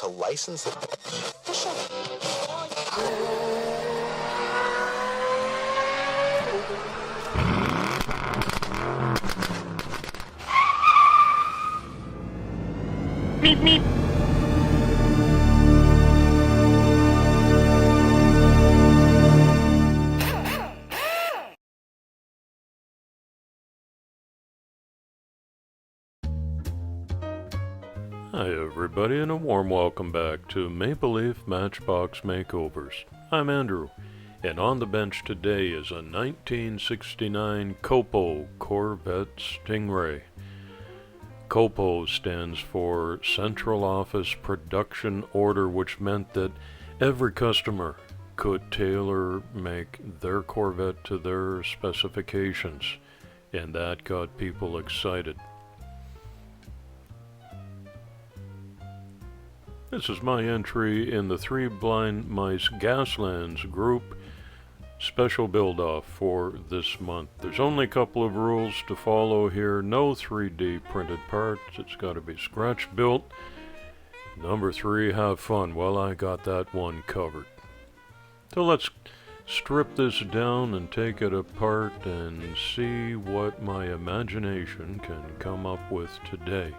to license the... Meep, meep. Hi everybody, and a warm welcome back to Maple Leaf Matchbox Makeovers. I'm Andrew, and on the bench today is a 1969 COPO Corvette Stingray. COPO stands for Central Office Production Order, which meant that every customer could tailor-make their Corvette to their specifications, and that got people excited. This is my entry in the Three Blind Mice Gaslands group special build-off for this month. There's only a couple of rules to follow here. No 3D printed parts. It's got to be scratch built. Number 3, have fun. Well, I got that one covered. So let's strip this down and take it apart and see what my imagination can come up with today.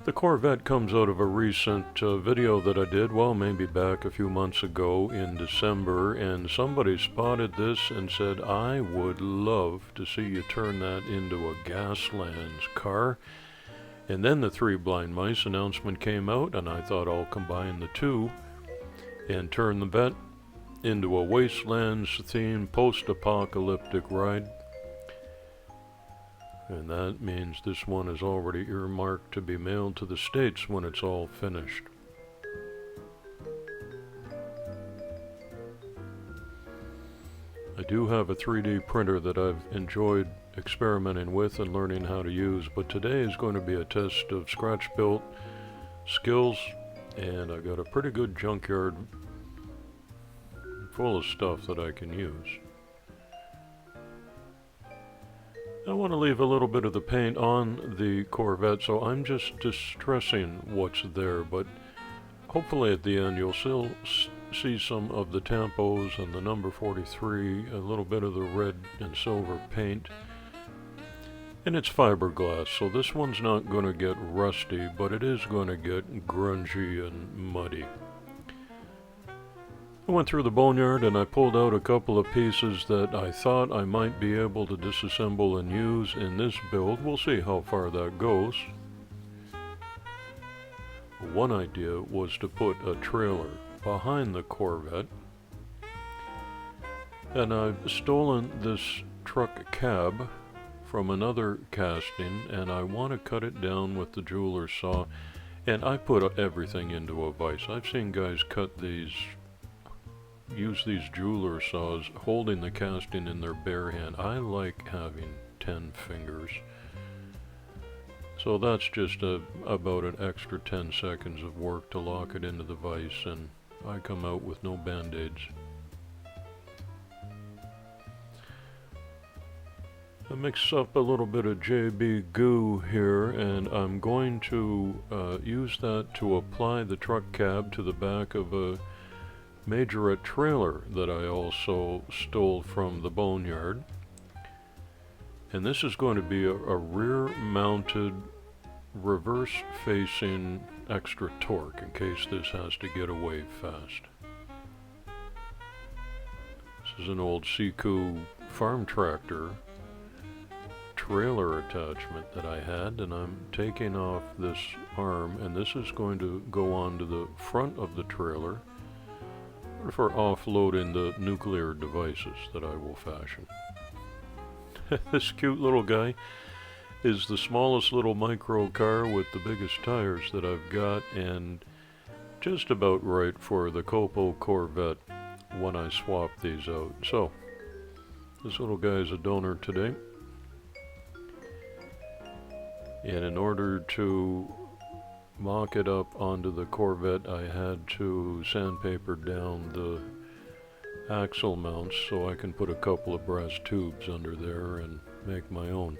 The Corvette comes out of a recent video that I did, well, maybe back a few months ago in December, and somebody spotted this and said, I would love to see you turn that into a Gaslands car. And then the Three Blind Mice announcement came out, and I thought I'll combine the two and turn the Vette into a Wastelands-themed post-apocalyptic ride. And that means this one is already earmarked to be mailed to the States when it's all finished. I do have a 3D printer that I've enjoyed experimenting with and learning how to use, but today is going to be a test of scratch-built skills, and I got a pretty good junkyard full of stuff that I can use. I want to leave a little bit of the paint on the Corvette, so I'm just distressing what's there, but hopefully at the end you'll still see some of the tampos and the number 43, a little bit of the red and silver paint. And it's fiberglass, so this one's not going to get rusty, but it is going to get grungy and muddy. I went through the boneyard and I pulled out a couple of pieces that I thought I might be able to disassemble and use in this build. We'll see how far that goes. One idea was to put a trailer behind the Corvette, and I've stolen this truck cab from another casting, and I want to cut it down with the jeweler's saw, and I put everything into a vise. I've seen guys use these jeweler saws holding the casting in their bare hand. I like having 10 fingers. So that's just about an extra 10 seconds of work to lock it into the vise, and I come out with no band-aids. I mix up a little bit of JB goo here, and I'm going to use that to apply the truck cab to the back of a majorette trailer that I also stole from the boneyard. And this is going to be a rear-mounted, reverse-facing extra torque in case this has to get away fast. This is an old Seco farm tractor trailer attachment that I had, and I'm taking off this arm, and this is going to go onto the front of the trailer for offloading the nuclear devices that I will fashion. This cute little guy is the smallest little micro car with the biggest tires that I've got, and just about right for the COPO Corvette when I swap these out. So, this little guy is a donor today, and in order to mock it up onto the Corvette, I had to sandpaper down the axle mounts so I can put a couple of brass tubes under there and make my own.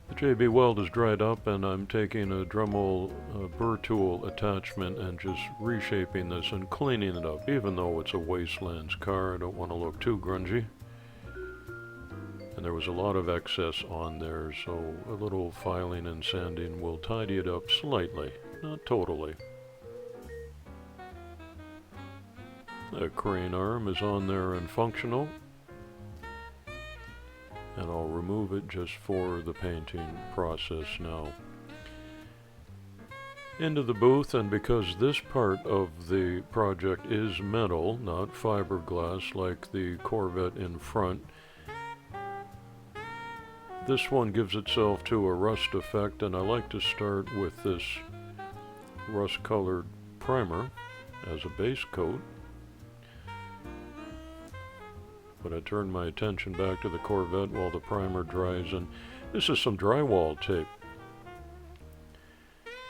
The JB weld is dried up, and I'm taking a Dremel burr tool attachment and just reshaping this and cleaning it up. Even though it's a Wastelands car, I don't want to look too grungy. And there was a lot of excess on there, so a little filing and sanding will tidy it up slightly, not totally. The crane arm is on there and functional, and I'll remove it just for the painting process now. Into the booth, and because this part of the project is metal, not fiberglass like the Corvette in front, this one gives itself to a rust effect, and I like to start with this rust-colored primer as a base coat. But I turn my attention back to the Corvette while the primer dries, and this is some drywall tape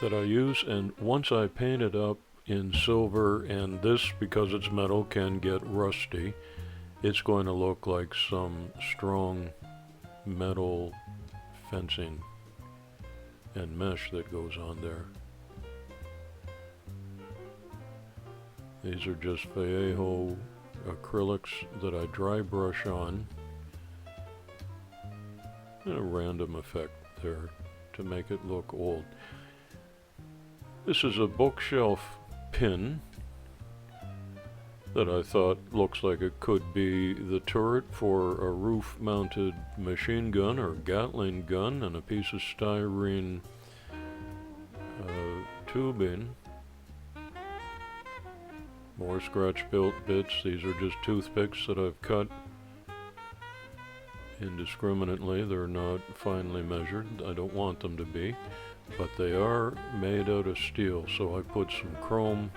that I use, and once I paint it up in silver, and this, because it's metal, can get rusty, it's going to look like some strong metal fencing and mesh that goes on there. These are just Vallejo acrylics that I dry brush on. And a random effect there to make it look old. This is a bookshelf pin that I thought looks like it could be the turret for a roof-mounted machine gun or Gatling gun, and a piece of styrene tubing. More scratch-built bits. These are just toothpicks that I've cut indiscriminately. They're not finely measured. I don't want them to be, but they are made out of steel, so I put some chrome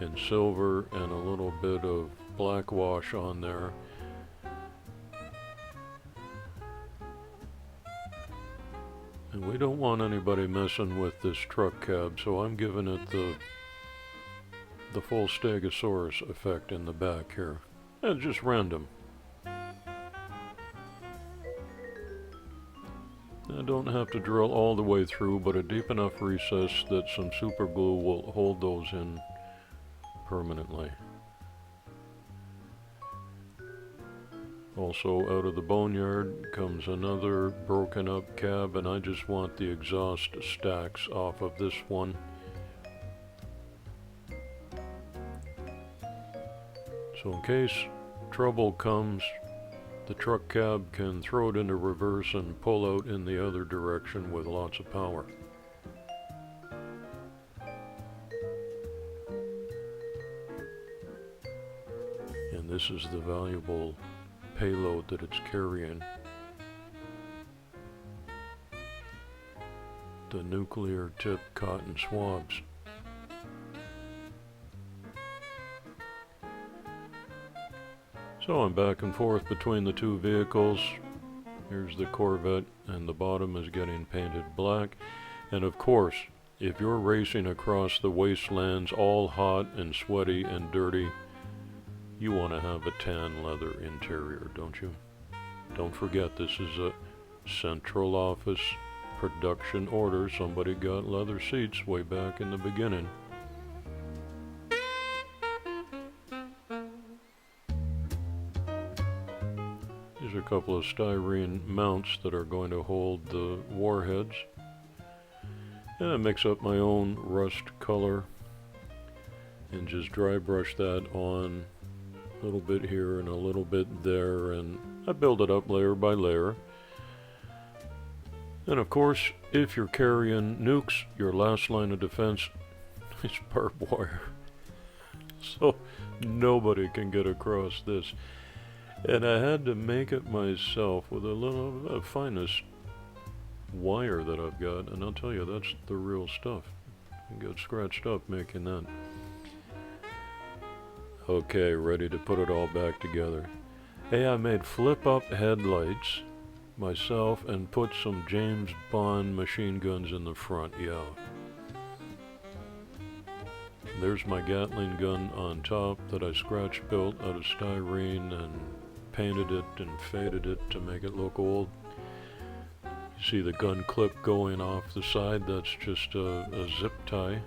and silver and a little bit of black wash on there. And we don't want anybody messing with this truck cab, so I'm giving it the full Stegosaurus effect in the back here. And just random. I don't have to drill all the way through, but a deep enough recess that some super glue will hold those in permanently. Also, out of the boneyard comes another broken up cab, and I just want the exhaust stacks off of this one. So in case trouble comes, the truck cab can throw it into reverse and pull out in the other direction with lots of power. And this is the valuable payload that it's carrying. The nuclear tip cotton swabs. So I'm back and forth between the two vehicles. Here's the Corvette, and the bottom is getting painted black. And of course, if you're racing across the wastelands all hot and sweaty and dirty, you want to have a tan leather interior, don't you? Don't forget, this is a central office production order. Somebody got leather seats way back in the beginning. These are a couple of styrene mounts that are going to hold the warheads. And I mix up my own rust color and just dry brush that on a little bit here and a little bit there, and I build it up layer by layer. And of course, if you're carrying nukes, your last line of defense is barbed wire. So nobody can get across this. And I had to make it myself with a little finest wire that I've got, and I'll tell you, that's the real stuff. I got scratched up making that. Okay, ready to put it all back together. Hey, I made flip-up headlights myself and put some James Bond machine guns in the front, yeah. There's my Gatling gun on top that I scratch built out of styrene and painted it and faded it to make it look old. See the gun clip going off the side? That's just a zip tie.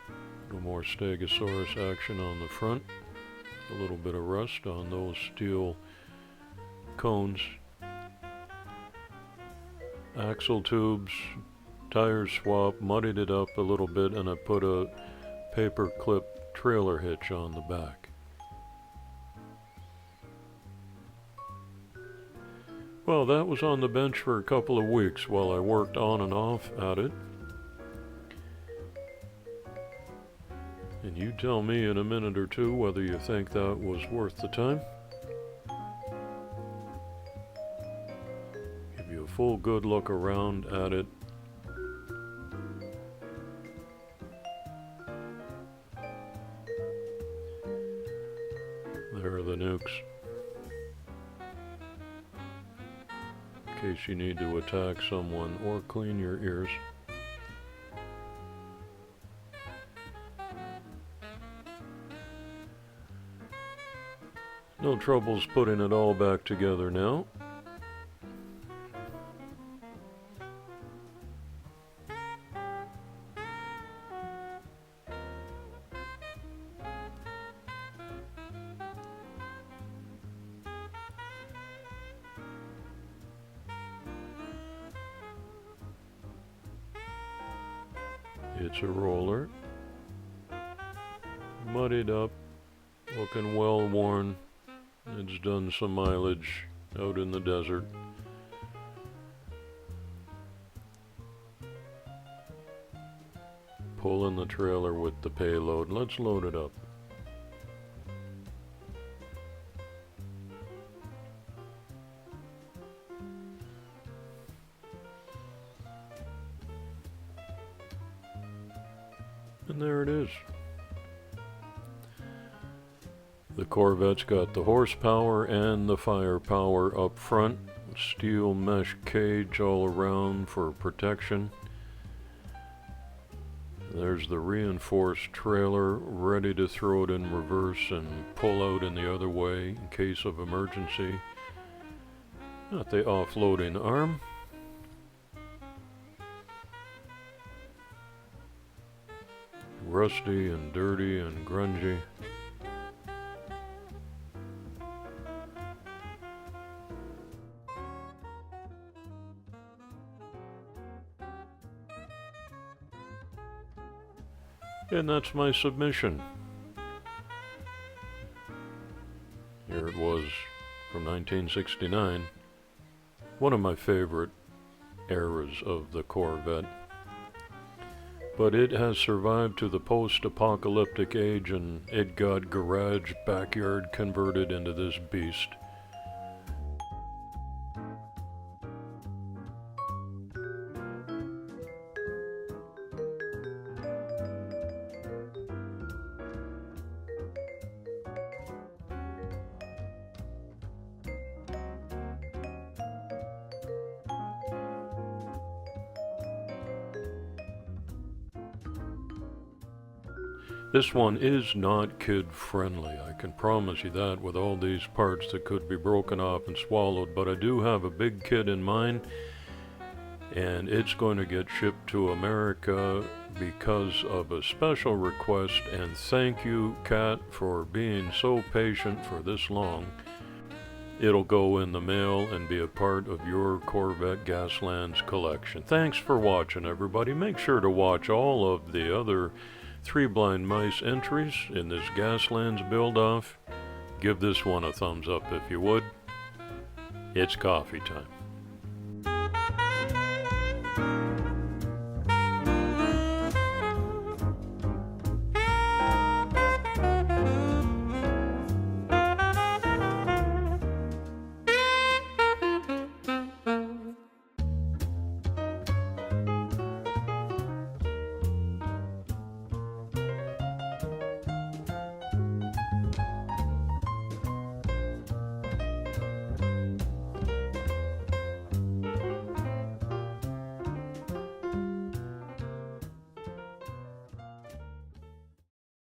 A little more Stegosaurus action on the front. A little bit of rust on those steel cones. Axle tubes, tires swap, muddied it up a little bit, and I put a paper clip trailer hitch on the back. Well, that was on the bench for a couple of weeks while I worked on and off at it. And you tell me in a minute or two whether you think that was worth the time. Give you a full good look around at it. There are the nukes. In case you need to attack someone or clean your ears. No troubles putting it all back together now. It's a roller, muddied up, looking well worn. It's done some mileage out in the desert. Pulling the trailer with the payload. Let's load it up. And there it is. The Corvette's got the horsepower and the firepower up front. Steel mesh cage all around for protection. There's the reinforced trailer ready to throw it in reverse and pull out in the other way in case of emergency. Got the offloading arm. Rusty and dirty and grungy. And that's my submission. Here it was from 1969. One of my favorite eras of the Corvette. But it has survived to the post-apocalyptic age, and it got garage backyard converted into this beast. This one is not kid-friendly, I can promise you that, with all these parts that could be broken off and swallowed, but I do have a big kid in mind, and it's going to get shipped to America because of a special request, and thank you, Kat, for being so patient for this long. It'll go in the mail and be a part of your Corvette Gaslands collection. Thanks for watching, everybody. Make sure to watch all of the other Three Blind Mice entries in this Gaslands build-off. Give this one a thumbs up if you would. It's coffee time.